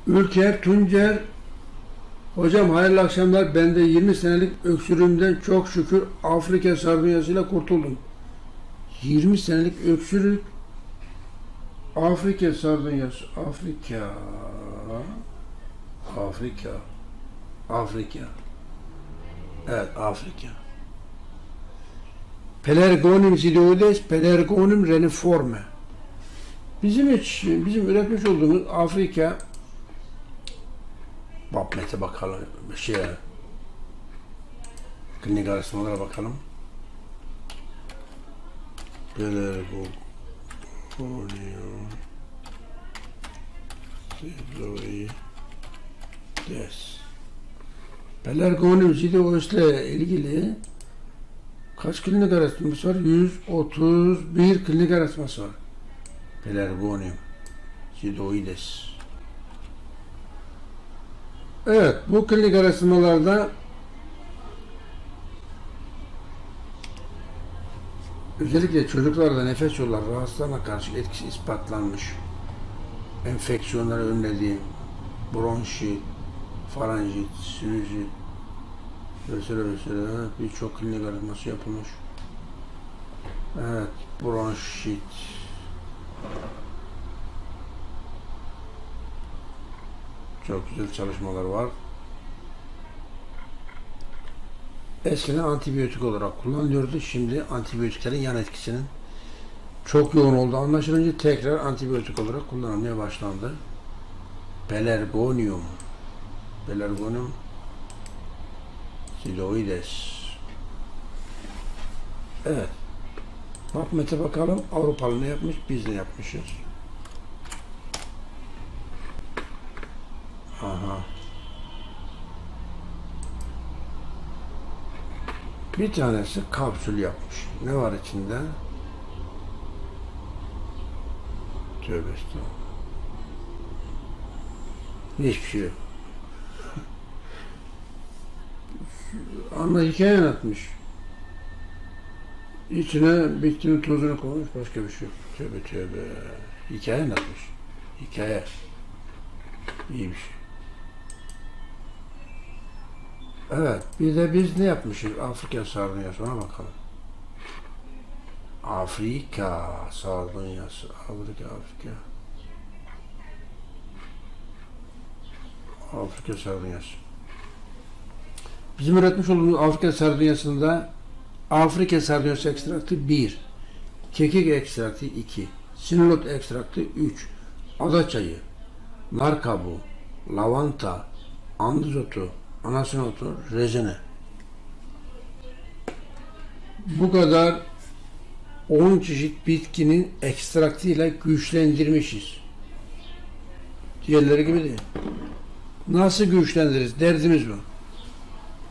Ülker Tuncer. Hocam hayırlı akşamlar. Ben de 20 senelik öksürüğümden çok şükür Afrika sardunyasıyla kurtuldum. 20 senelik öksürük, Afrika sardunyası. Afrika. Evet, Afrika. Pelargonium sidoides, Pelargonium reniforme. Bizim üretmiş olduğumuz Afrika, PubMed'e bakalım, klinik araştırmalara bakalım. Pelargonium sidoides. Pelargonium sidoides ile ilgili kaç klinik araştırması var? 131 klinik araştırması var. Pelargonium sidoides. Evet, bu klinik araştırmalarda özellikle çocuklarda nefes yolları rahatsızlarına karşı etkisi ispatlanmış. Enfeksiyonları önlediği, bronşit, faranjit, sinüzit vesaire birçok klinik araştırması yapılmış. Evet, bronşit. Çok güzel çalışmalar var. Eskiden antibiyotik olarak kullanılıyordu. Şimdi antibiyotiklerin yan etkisinin çok yoğun olduğu anlaşılınca tekrar antibiyotik olarak kullanılmaya başlandı. Pelargonium sidoides. Evet. PubMed'e bakalım. Avrupalı ne yapmış? Biz ne yapmışız? Aha. Bir tanesi kapsül yapmış. Ne var içinde? Tövbe estağfurullah. Hiçbir şey yok. Ama hikaye anlatmış. İçine bitkinin tozunu koymuş, başka bir şey yok. Tövbe. Hikaye anlatmış. Hikaye. İyi bir şey. Evet, bir de biz ne yapmışız? Afrika sardunyası, ona bakalım. Afrika sardunyası. Afrika sardunyası. Bizim üretmiş olduğumuz Afrika sardunyasında Afrika sardunyası ekstraktı 1, kekik ekstraktı 2, sinulot ekstraktı 3, ada çayı, nar kabuğu, lavanta, andız otu, anasın otu, rezene. Bu kadar 10 çeşit bitkinin ekstraktıyla güçlendirmişiz. Diğerleri gibi değil. Nasıl güçlendiririz? Derdimiz bu.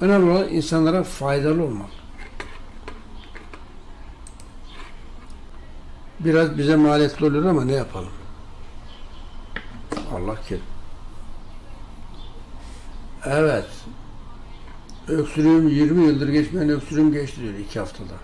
Önemli olan insanlara faydalı olmak. Biraz bize maliyetli oluyor ama ne yapalım? Allah kerim. Evet. Öksürüğüm 20 yıldır geçmeyen öksürüğüm geçti diyor 2 haftada.